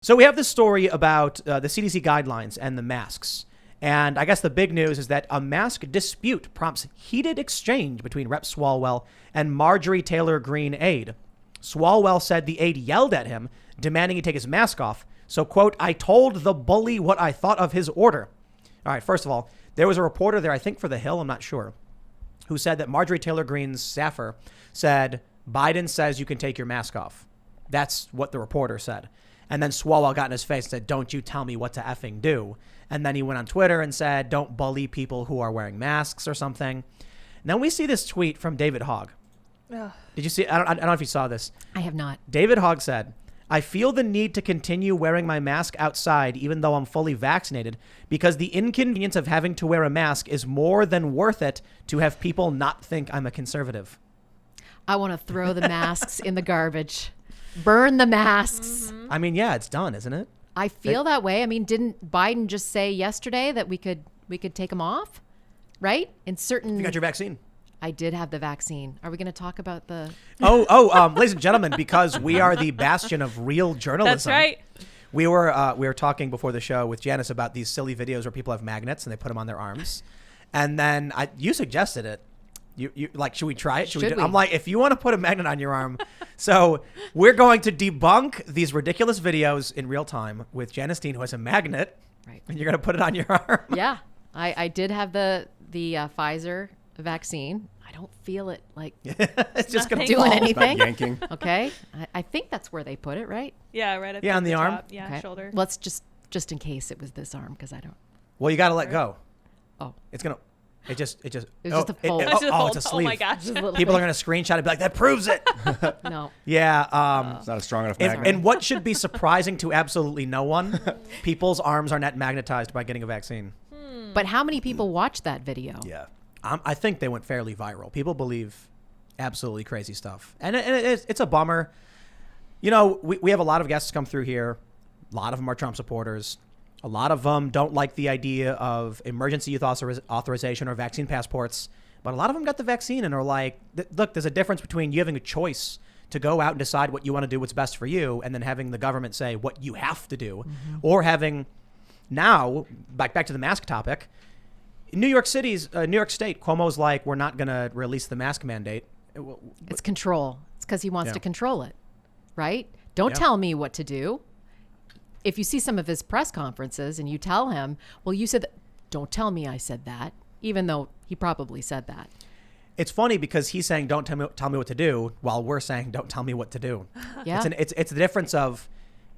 So we have this story about the CDC guidelines and the masks. And I guess the big news is that a mask dispute prompts heated exchange between Rep. Swalwell and Marjorie Taylor Greene aide. Swalwell said the aide yelled at him, demanding he take his mask off. So, quote, I told the bully what I thought of his order. All right, first of all, there was a reporter there, I think for The Hill, I'm not sure, who said that Marjorie Taylor Greene's staffer said, Biden says you can take your mask off. That's what the reporter said. And then Swalwell got in his face and said, don't you tell me what to effing do. And then he went on Twitter and said, don't bully people who are wearing masks or something. And then we see this tweet from David Hogg. Ugh. Did you see? I don't know if you saw this. I have not. David Hogg said, I feel the need to continue wearing my mask outside even though I'm fully vaccinated because the inconvenience of having to wear a mask is more than worth it to have people not think I'm a conservative. I want to throw the masks in the garbage. Burn the masks. I mean, yeah, it's done, isn't it? I feel that way. I mean, didn't Biden just say yesterday that we could take them off? Right? In certain... You got your vaccine. I did have the vaccine. Are we going to talk about the... Ladies and gentlemen, because we are the bastion of real journalism. That's right. We were talking before the show with Janice about these silly videos where people have magnets and they put them on their arms. And then you suggested it. You like, should we try it? Should we? I'm like, if you want to put a magnet on your arm. So we're going to debunk these ridiculous videos in real time with Janice Dean, who has a magnet. Right. And you're going to put it on your arm. Yeah. I did have the Pfizer vaccine. I don't feel it like it's just going to doing anything. Yanking. Okay. I think that's where they put it, right? Yeah, right at on the arm. top. Yeah, okay. shoulder. Let's just in case it was this arm because I don't. Well, you got to let go. Oh. It's going to. It just It's just a fold. It's a sleeve. Oh my gosh. People are going to screenshot it and be like, that proves it. No. Yeah. It's not a strong enough magnet. And what should be surprising to absolutely no one, people's arms are not magnetized by getting a vaccine. But how many people watched that video? Yeah. I think they went fairly viral. People believe absolutely crazy stuff. And it's a bummer. You know, we have a lot of guests come through here. A lot of them are Trump supporters. A lot of them don't like the idea of emergency use authorization or vaccine passports. But a lot of them got the vaccine and are like, look, there's a difference between you having a choice to go out and decide what you want to do, what's best for you, and then having the government say what you have to do. Mm-hmm. Or having now, back to the mask topic, in New York State, Cuomo's like, we're not going to release the mask mandate. It's control. It's because he wants to control it, right? Don't tell me what to do. If you see some of his press conferences and you tell him, well, you said that, don't tell me I said that, even though he probably said that. It's funny because he's saying, don't tell me what to do, while we're saying, don't tell me what to do. Yeah. It's the difference of,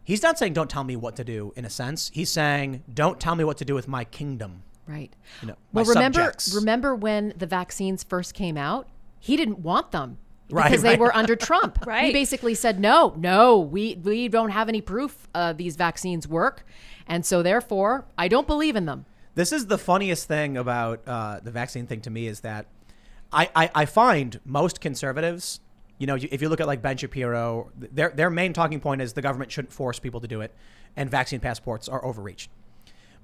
he's not saying, don't tell me what to do in a sense. He's saying, don't tell me what to do with my kingdom. Right. You know, well, subjects. remember when the vaccines first came out? He didn't want them. Right, because they were under Trump. Right. He basically said, no, we don't have any proof these vaccines work. And so therefore, I don't believe in them. This is the funniest thing about the vaccine thing to me is that I find most conservatives, you know, if you look at like Ben Shapiro, their main talking point is the government shouldn't force people to do it and vaccine passports are overreached.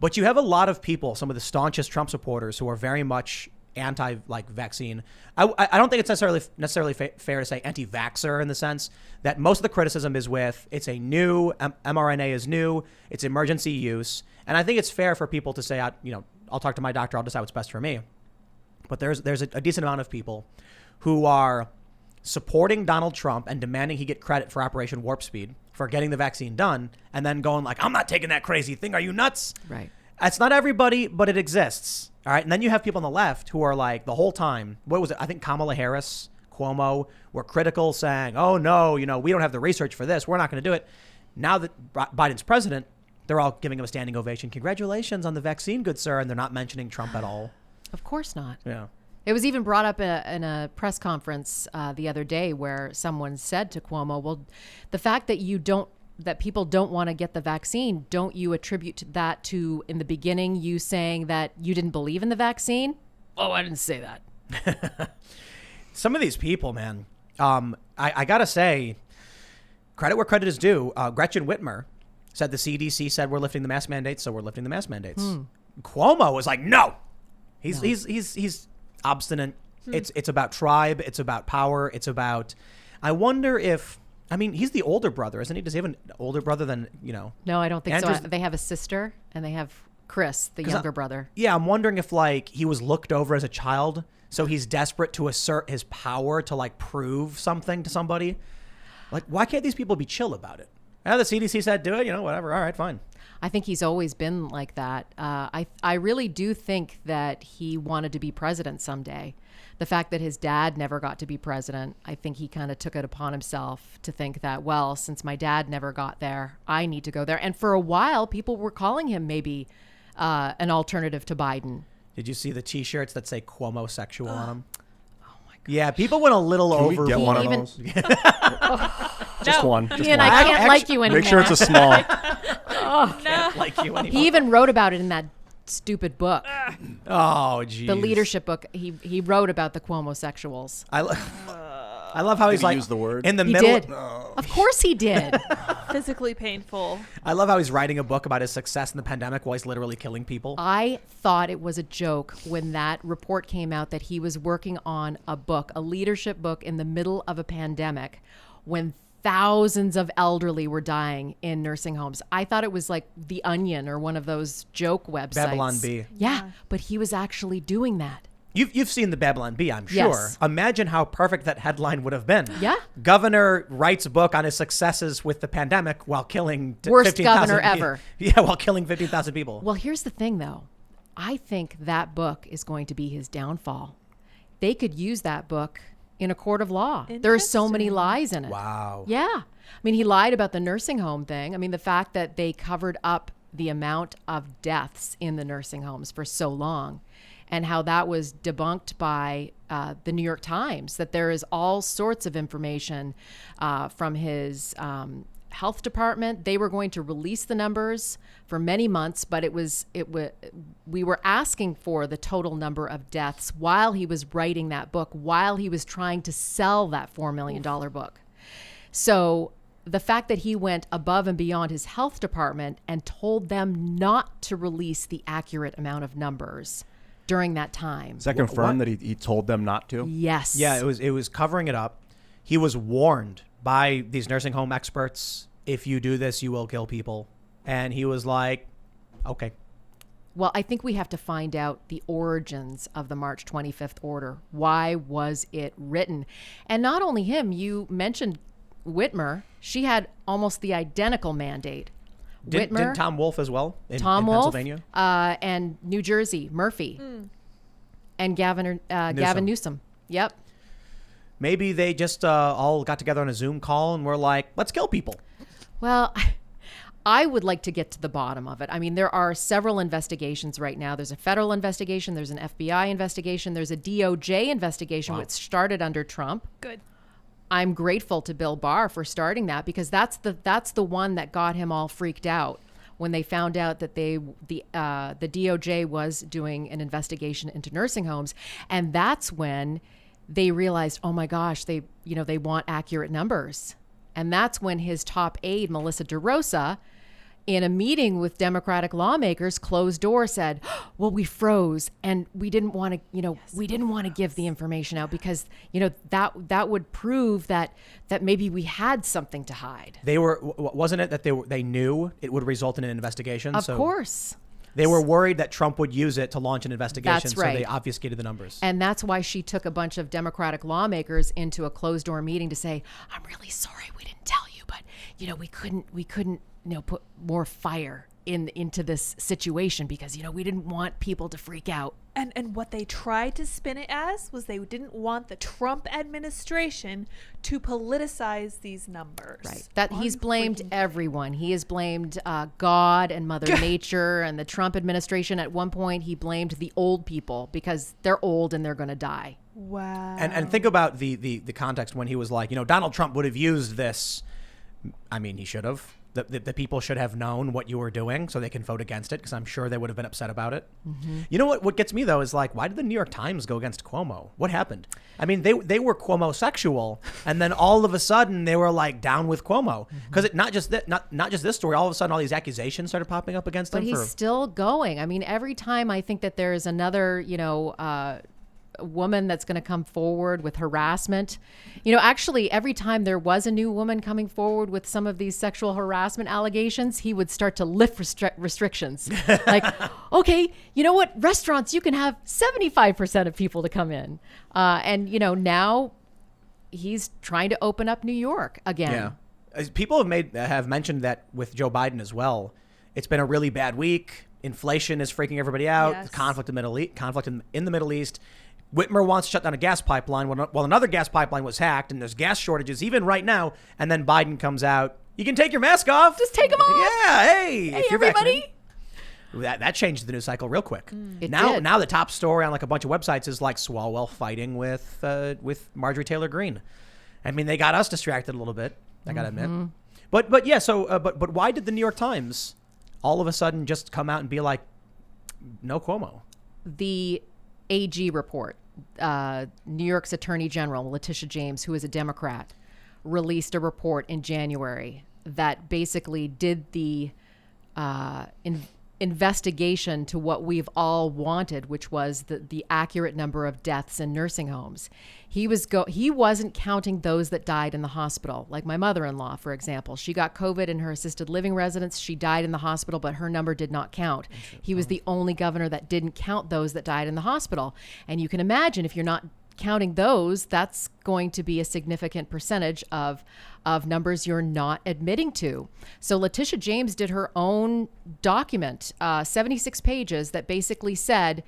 But you have a lot of people, some of the staunchest Trump supporters who are very much anti-vaccine. I don't think it's necessarily fair to say anti-vaxxer in the sense that most of the criticism is with it's a new mRNA is new, it's emergency use, and I think it's fair for people to say, I'll talk to my doctor, I'll decide what's best for me. But there's a decent amount of people who are supporting Donald Trump and demanding he get credit for Operation Warp Speed for getting the vaccine done, and then going like, I'm not taking that crazy thing. Are you nuts? Right. It's not everybody, but it exists. All right. And then you have people on the left who are like the whole time, what was it? I think Kamala Harris, Cuomo were critical saying, oh, no, we don't have the research for this. We're not going to do it. Now that Biden's president, they're all giving him a standing ovation. Congratulations on the vaccine, good sir. And they're not mentioning Trump at all. Of course not. Yeah. It was even brought up in a press conference the other day where someone said to Cuomo, well, the fact that people don't want to get the vaccine, don't you attribute that to, in the beginning, you saying that you didn't believe in the vaccine? Oh, I didn't say that. Some of these people, man, I got to say, credit where credit is due. Gretchen Whitmer said the CDC said we're lifting the mask mandates, so we're lifting the mask mandates. Cuomo was like, no. He's obstinate. It's about tribe. It's about power. It's about, I wonder if I mean, he's the older brother, isn't he? Does he have an older brother than, No, I don't think Andrew's- so. They have a sister, and they have Chris, the younger brother. Yeah, I'm wondering if, like, he was looked over as a child, so he's desperate to assert his power to, like, prove something to somebody. Like, why can't these people be chill about it? The CDC said do it, whatever. All right, fine. I think he's always been like that. I really do think that he wanted to be president someday. The fact that his dad never got to be president, I think he kind of took it upon himself to think that, well, since my dad never got there, I need to go there. And for a while, people were calling him maybe an alternative to Biden. Did you see the T-shirts that say Cuomo sexual on them? Oh my God. Yeah, people went a little Can over. we get one of those? Just one. Just Ian, one. I can't like you anymore. Make sure it's a small. like you anymore. He even wrote about it in that stupid book, Oh, geez. the leadership book. He wrote about the Cuomo sexuals. I love how he's he like use the word? in the He middle. did. Of course he did. Physically painful. I love how he's writing a book about his success in the pandemic while he's literally killing people. I thought it was a joke when that report came out that he was working on a book, a leadership book in the middle of a pandemic when thousands of elderly were dying in nursing homes. I thought it was like The Onion or one of those joke websites. Babylon Bee. Yeah, but he was actually doing that. You've seen the Babylon Bee, I'm sure. Yes. Imagine how perfect that headline would have been. Yeah. Governor writes a book on his successes with the pandemic while killing Worst 15,000 governor ever. Yeah, while killing 15,000 people. Well, here's the thing, though. I think that book is going to be his downfall. They could use that book in a court of law. There are so many Interesting. lies in it. Wow. Yeah. I mean, he lied about the nursing home thing. I mean, the fact that they covered up the amount of deaths in the nursing homes for so long and how that was debunked by the New York Times, that there is all sorts of information from his health department. They were going to release the numbers for many months, but we were asking for the total number of deaths while he was writing that book, while he was trying to sell that $4 million book. So the fact that he went above and beyond his health department and told them not to release the accurate amount of numbers during that time. Is that confirmed that he told them not to? Yes. Yeah, it was covering it up. He was warned by these nursing home experts, if you do this, you will kill people. And he was like, okay. Well, I think we have to find out the origins of the March 25th order. Why was it written? And not only him, you mentioned Whitmer. She had almost the identical mandate. Didn't Tom Wolfe as well in Wolfe, Pennsylvania? and New Jersey, Murphy, and Gavin Newsom. Yep. Maybe they just all got together on a Zoom call and were like, let's kill people. Well, I would like to get to the bottom of it. I mean, there are several investigations right now. There's a federal investigation. There's an FBI investigation. There's a DOJ investigation, which started under Trump. Good. I'm grateful to Bill Barr for starting that, because that's the one that got him all freaked out when they found out that the DOJ was doing an investigation into nursing homes, and that's when they realized, oh my gosh, they want accurate numbers, and that's when his top aide, Melissa DeRosa, in a meeting with Democratic lawmakers, closed door said, well, we froze and we didn't want to give the information out because, that would prove that maybe we had something to hide. Wasn't it that they knew it would result in an investigation? Of course. They were worried that Trump would use it to launch an investigation. That's right. So they obfuscated the numbers. And that's why she took a bunch of Democratic lawmakers into a closed door meeting to say, I'm really sorry we didn't tell you, but we couldn't put more fire into this situation because we didn't want people to freak out. And what they tried to spin it as was they didn't want the Trump administration to politicize these numbers. Right. That he's blamed everyone. He has blamed God and Mother Nature and the Trump administration. At one point, he blamed the old people because they're old and they're going to die. Wow. And think about the context when he was like, Donald Trump would have used this. I mean, he should have. The people should have known what you were doing so they can vote against it, because I'm sure they would have been upset about it. Mm-hmm. You know what gets me, though, is like, why did the New York Times go against Cuomo? What happened? I mean, they were Cuomo-sexual, and then all of a sudden they were like down with Cuomo. Because not just this story, all of a sudden all these accusations started popping up against him. But he's still going. I mean, every time I think that there is another, woman that's going to come forward with harassment. You know, actually, every time there was a new woman coming forward with some of these sexual harassment allegations, he would start to lift restrictions. Like, okay, you know what? Restaurants, you can have 75% of people to come in. And, you know, now he's trying to open up New York again. Yeah. People have mentioned that with Joe Biden as well. It's been a really bad week. Inflation is freaking everybody out. Yes. Conflict in the Middle East. Whitmer wants to shut down a gas pipeline while another gas pipeline was hacked, and there's gas shortages even right now. And then Biden comes out. You can take your mask off. Just take them off. Yeah. Hey, Hey, if you're everybody. vaccinated. That changed the news cycle real quick. It Now did. the top story on like a bunch of websites is like Swalwell fighting with Marjorie Taylor Greene. I mean, they got us distracted a little bit. I gotta admit. But yeah. So but why did the New York Times all of a sudden just come out and be like, no Cuomo? The AG report, New York's Attorney General, Letitia James, who is a Democrat, released a report in January that basically did the investigation to what we've all wanted, which was the accurate number of deaths in nursing homes. He wasn't counting those that died in the hospital. Like my mother-in-law, for example, she got COVID in her assisted living residence. She died in the hospital, but her number did not count. He was the only governor that didn't count those that died in the hospital. And you can imagine if you're not counting those, that's going to be a significant percentage of numbers you're not admitting to. So Letitia James did her own document, 76 pages, that basically said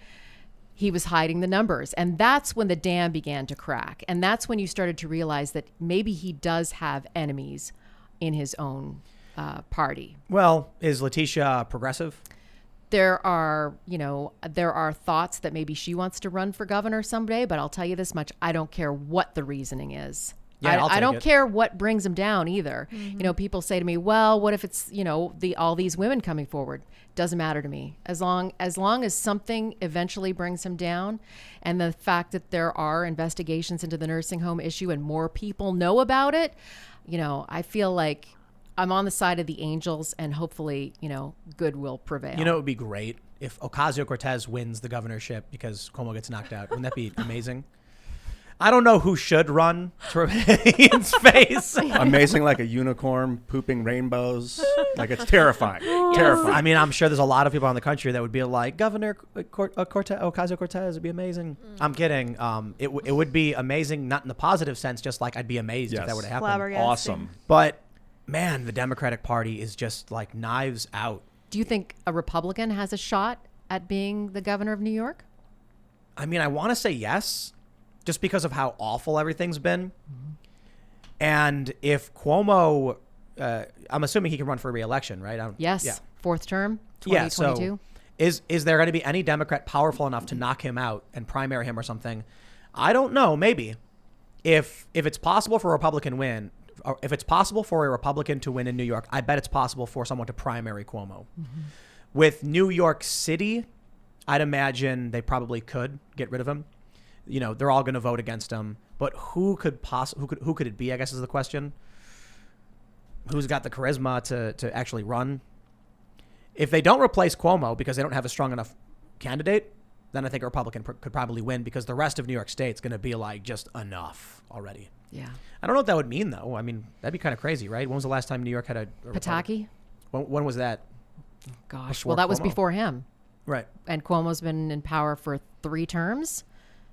he was hiding the numbers. And that's when the dam began to crack. And that's when you started to realize that maybe he does have enemies in his own party. Well, is Letitia progressive? There are thoughts that maybe she wants to run for governor someday, but I'll tell you this much, I don't care what the reasoning is. Yeah, I don't care what brings him down either. You know, people say to me, well, what if it's, you know, all these women coming forward? Doesn't matter to me. As long as something eventually brings him down, and the fact that there are investigations into the nursing home issue and more people know about it, you know, I feel like I'm on the side of the angels, and hopefully, you know, good will prevail. You know, it would be great if Ocasio-Cortez wins the governorship because Cuomo gets knocked out. Wouldn't that be amazing? I don't know who should run to remain's face. Amazing, like a unicorn pooping rainbows. Like, it's terrifying. Terrifying. I mean, I'm sure there's a lot of people in the country that would be like, Governor Ocasio-Cortez would be amazing. I'm kidding. It would be amazing, not in the positive sense, just like I'd be amazed if that were to happen. Flabbergasting. Awesome. But man, the Democratic Party is just like knives out. Do you think a Republican has a shot at being the governor of New York? I mean, I want to say yes, just because of how awful everything's been. And if Cuomo, I'm assuming he can run for re-election, right? Yes. Yeah. Fourth term, Yeah. 2022. So is there going to be any Democrat powerful enough to knock him out and primary him or something? I don't know. Maybe if it's possible for a Republican win, or if it's possible for a Republican to win in New York, I bet it's possible for someone to primary Cuomo. With New York City, I'd imagine they probably could get rid of him. You know, they're all going to vote against him, but who could it be? I guess is the question. Who's got the charisma to actually run? If they don't replace Cuomo because they don't have a strong enough candidate, then I think a Republican could probably win because the rest of New York State's going to be like just enough already. Yeah. I don't know what that would mean though. I mean, that'd be kind of crazy, right? When was the last time New York had a Pataki? When was that? Gosh. Before Well, that was Cuomo. before him. Right. And Cuomo's been in power for 3 terms.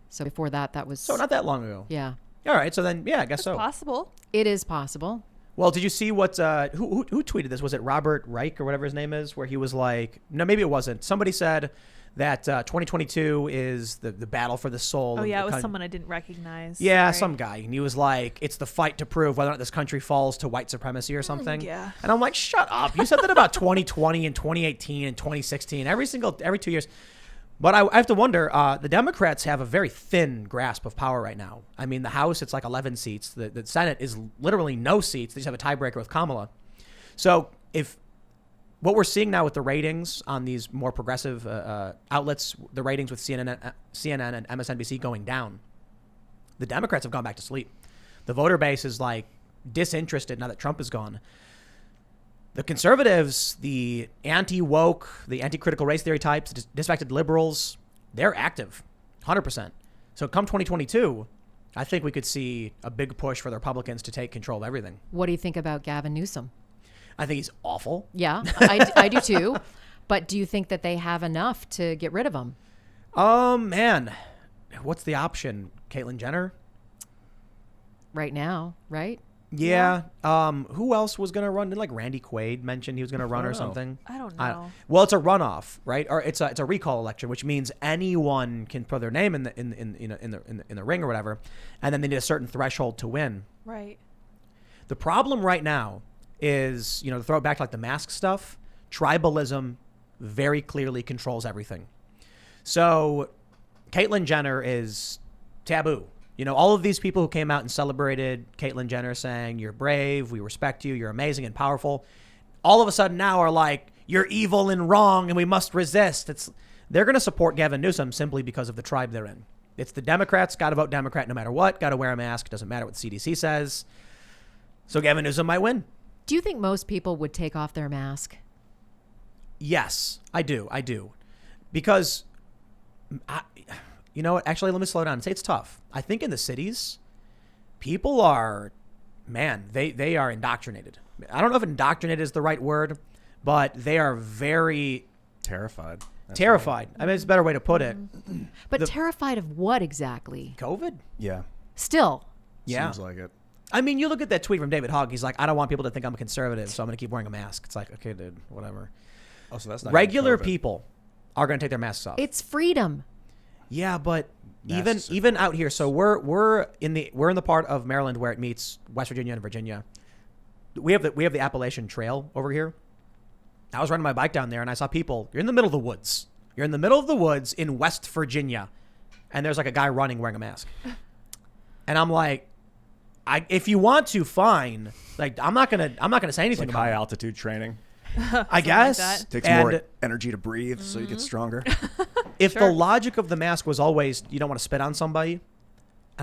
So before that was... So not that long ago. Yeah. All right. So then, yeah, I guess so. Possible. It is possible. Well, did you see what who tweeted this? Was it Robert Reich or whatever his name is? Where he was like, no, maybe it wasn't. Somebody said that 2022 is the battle for the soul. Oh, of yeah, the it was country. someone I didn't recognize. Yeah, Right. some guy. And he was like, it's the fight to prove whether or not this country falls to white supremacy or something. Yeah. And I'm like, shut up. You said that about 2020 and 2018 and 2016, every 2 years. But I have to wonder, the Democrats have a very thin grasp of power right now. I mean, the House, it's like 11 seats. The Senate is literally no seats. They just have a tiebreaker with Kamala. So if what we're seeing now with the ratings on these more progressive outlets, the ratings with CNN and MSNBC going down, the Democrats have gone back to sleep. The voter base is like disinterested now that Trump is gone. The conservatives, the anti-woke, the anti-critical race theory types, disaffected liberals, they're active, 100%. So come 2022, I think we could see a big push for the Republicans to take control of everything. What do you think about Gavin Newsom? I think he's awful. Yeah, I do too. But do you think that they have enough to get rid of him? Man, what's the option? Caitlyn Jenner? Right now, right? Yeah. Who else was going to run? Did like Randy Quaid mention he was going to run or something? I don't know. Well, it's a runoff, right? Or it's a recall election, which means anyone can put their name in the ring or whatever, and then they need a certain threshold to win. Right. The problem right now is, to throw it back to like the mask stuff, tribalism very clearly controls everything. So Caitlyn Jenner is taboo. All of these people who came out and celebrated Caitlyn Jenner saying, you're brave, we respect you, you're amazing and powerful, all of a sudden now are like, you're evil and wrong and we must resist. They're going to support Gavin Newsom simply because of the tribe they're in. It's the Democrats, got to vote Democrat no matter what, got to wear a mask, doesn't matter what the CDC says. So Gavin Newsom might win. Do you think most people would take off their mask? Yes, I do. Because, actually, let me slow down and say it's tough. I think in the cities, people are, they are indoctrinated. I don't know if indoctrinated is the right word, but they are very Terrified. That's terrified. I mean, it's a better way to put it. But terrified of what exactly? COVID? right. Yeah. Still. Yeah. Seems like it. I mean, you look at that tweet from David Hogg. He's like, I don't want people to think I'm a conservative, so I'm going to keep wearing a mask. It's like, okay, dude, whatever. Oh, so that's not Regular COVID. people are going to take their masks off. It's freedom. Yeah, but Masks even out here, so we're in the part of Maryland where it meets West Virginia and Virginia. We have the Appalachian Trail over here. I was riding my bike down there and I saw people. You're in the middle of the woods. You're in the middle of the woods in West Virginia, and there's like a guy running wearing a mask. And I'm like, if you want to, fine. Like I'm not gonna say anything Like about high it. altitude training. I guess that. Takes And more energy to breathe, so you get stronger. if Sure. the logic of the mask was always you don't want to spit on somebody, and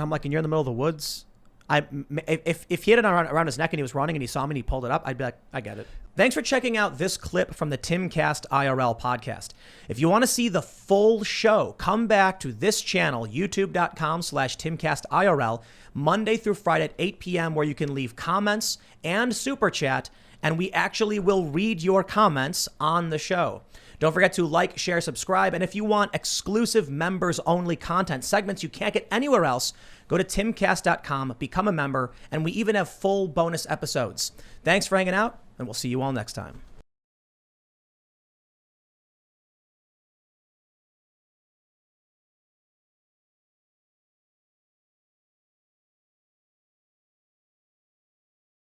I'm like, and you're in the middle of the woods. If he had it around his neck and he was running and he saw me and he pulled it up, I'd be like, I get it. Thanks for checking out this clip from the Timcast IRL podcast. If you want to see the full show, come back to this channel, youtube.com/TimcastIRL, Monday through Friday at 8 p.m., where you can leave comments and super chat, and we actually will read your comments on the show. Don't forget to like, share, subscribe, and if you want exclusive members-only content, segments you can't get anywhere else, go to timcast.com, become a member, and we even have full bonus episodes. Thanks for hanging out, and we'll see you all next time.